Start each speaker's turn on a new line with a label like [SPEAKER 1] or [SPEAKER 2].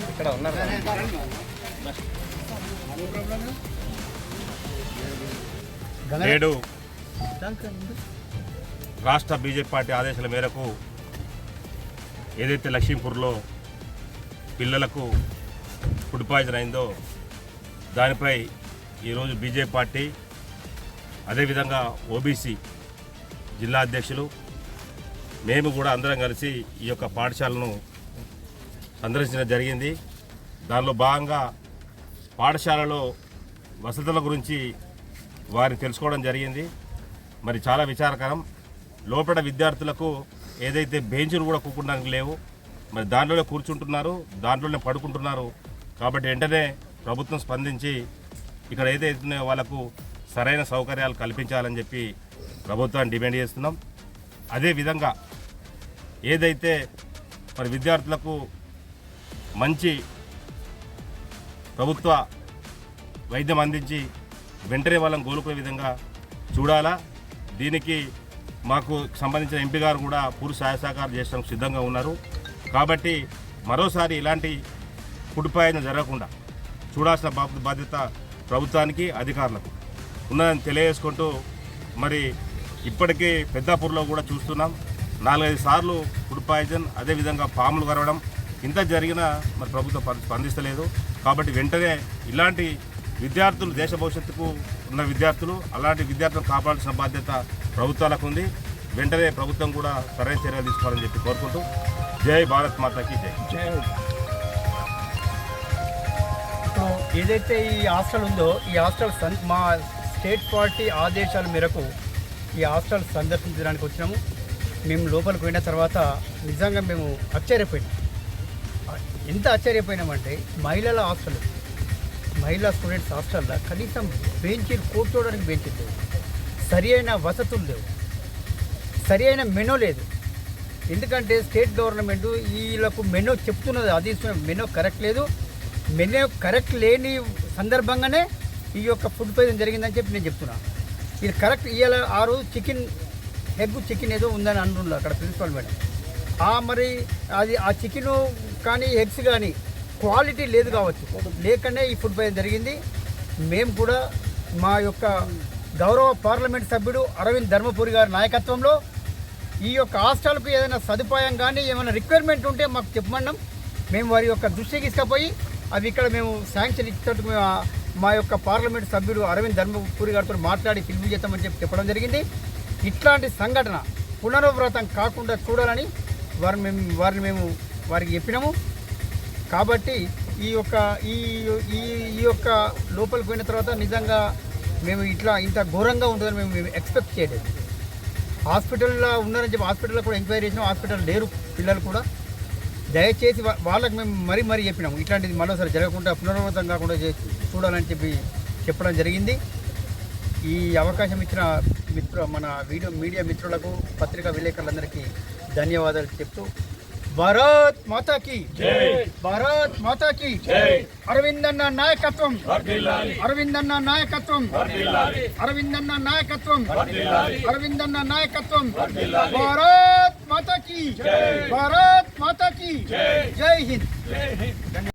[SPEAKER 1] ఇక్కడ ఉన్నారు.
[SPEAKER 2] నేడు రాష్ట్ర బీజేపీ పార్టీ ఆదేశాల మేరకు ఏదైతే లక్ష్మీపూర్లో పిల్లలకు ఫుడ్ పాయిజన్ అయిందో దానిపై ఈరోజు బీజేపీ పార్టీ అదేవిధంగా ఓబీసీ జిల్లా అధ్యక్షులు మేము కూడా అందరం కలిసి ఈ యొక్క పాఠశాలను సందర్శించడం జరిగింది. దానిలో భాగంగా పాఠశాలలో వసతుల గురించి వారిని తెలుసుకోవడం జరిగింది. మరి చాలా విచారకరం, లోపల విద్యార్థులకు ఏదైతే బెంచులు కూడా కూర్చోడానికి లేవు, మరి దాంట్లోనే కూర్చుంటున్నారు, దాంట్లోనే పడుకుంటున్నారు. కాబట్టి వెంటనే ప్రభుత్వం స్పందించి ఇక్కడ ఏదైతే వాళ్ళకు సరైన సౌకర్యాలు కల్పించాలని చెప్పి ప్రభుత్వాన్ని డిమాండ్ చేస్తున్నాం. అదేవిధంగా ఏదైతే మరి విద్యార్థులకు మంచి ప్రభుత్వ వైద్యం అందించి వెంటనే వాళ్ళని కోలుకునే విధంగా చూడాలా. దీనికి మాకు సంబంధించిన ఎంపీ గారు కూడా పూర్తి సహాయ సహకారం చేయడానికి సిద్ధంగా ఉన్నారు. కాబట్టి మరోసారి ఇలాంటి ఫుడ్ పాయిజన్ జరగకుండా చూడాల్సిన బాధ్యత ప్రభుత్వానికి అధికారులకు ఉన్నదని తెలియజేసుకుంటూ, మరి ఇప్పటికీ పెద్దాపూర్లో కూడా చూస్తున్నాం 4-5 సార్లు ఫుడ్ పాయిజన్, అదేవిధంగా పాములు కరవడం ఇంత జరిగినా మరి ప్రభుత్వం స్పందిస్తలేదు. కాబట్టి వెంటనే ఇలాంటి విద్యార్థులు దేశ భవిష్యత్తుకు ఉన్న విద్యార్థులు, అలాంటి విద్యార్థులను కాపాడాల్సిన బాధ్యత ప్రభుత్వాలకు ఉంది. వెంటనే ప్రభుత్వం కూడా సరైన చర్యలు తీసుకోవాలని చెప్పి కోరుకుంటూ జై భారత్ మాతాకి జై.
[SPEAKER 1] ఇప్పుడు ఏదైతే ఈ హాస్టల్ ఉందో ఈ హాస్టల్ మా స్టేట్ పార్టీ ఆదేశాల మేరకు ఈ హాస్టల్ సందర్శించడానికి వచ్చినాము. మేము లోపలికి పోయిన తర్వాత నిజంగా మేము ఆశ్చర్యపోయినాం. ఎంత ఆశ్చర్యపోయినామంటే మహిళల హాస్టల్, మహిళా స్టూడెంట్స్ హాస్టల్లో కనీసం బెంచీలు కూర్చోవడానికి బెంచీలు లేవు, సరి అయిన వసతులు లేవు, సరి అయిన మెనూ లేదు. ఎందుకంటే స్టేట్ గవర్నమెంట్ వీళ్ళకు మెనూ చెప్తున్నది, అది మెనూ కరెక్ట్ లేదు. మెనూ కరెక్ట్ లేని సందర్భంగానే ఈ యొక్క ఫుడ్ పాయిజన్ జరిగిందని చెప్పి నేను చెప్తున్నాను. ఇది కరెక్ట్. ఇవాళ 6 చికెన్ ఏదో ఉందని అంటున్నారు అక్కడ ప్రిన్సిపల్ మేడం. మరి అది ఆ చికెను కానీ ఎగ్స్ కానీ క్వాలిటీ లేదు కావచ్చు, లేకనే ఈ ఫుడ్ పాయిజన్ జరిగింది. మేము కూడా మా యొక్క గౌరవ పార్లమెంట్ సభ్యుడు అరవింద్ ధర్మపురి గారి నాయకత్వంలో ఈ యొక్క హాస్టల్కు ఏదైనా సదుపాయం కానీ ఏమైనా రిక్వైర్మెంట్ ఉంటే మాకు చెప్పమన్నాం. మేము వారి యొక్క దృష్టికి తీసుకుపోయి అవి ఇక్కడ మేము శాంక్షన్ ఇచ్చినట్టు మేము మా యొక్క పార్లమెంట్ సభ్యుడు అరవింద్ ధర్మపురి గారితో మాట్లాడి పిలుపు చేస్తామని చెప్పడం జరిగింది. ఇట్లాంటి సంఘటన పునరావృతం కాకుండా చూడాలని వారికి చెప్పినాము. కాబట్టి ఈ యొక్క లోపలికి పోయిన తర్వాత నిజంగా మేము ఇంత ఘోరంగా ఉంటుందని మేము ఎక్స్పెక్ట్ చేయలేదు. హాస్పిటల్లో ఉన్నారని చెప్పి హాస్పిటల్లో కూడా ఎంక్వైరీ చేసినాం. హాస్పిటల్ లేరు పిల్లలు కూడా. దయచేసి వాళ్ళకి మేము మరీ చెప్పినాము ఇట్లాంటిది మరోసారి జరగకుండా పునరావృతం కాకుండా చూడాలని చెప్పడం జరిగింది. ఈ అవకాశం ఇచ్చిన మన మీడియా మిత్రులకు, పత్రికా విలేకరులందరికీ ధన్యవాదాలు చెప్తూ భారత్ మాతా కీ జై, భారత్ మాతా కీ జై. అరవిందన్న నాయకత్వం, అరవిందన్న నాయకత్వం, అరవిందన్న నాయకత్వం, అరవిందన్న నాయకత్వం. భారత్ మాతా కీ జై, భారత్ మాతా కీ జై. జై హింద్. ధన్యవాదాలు.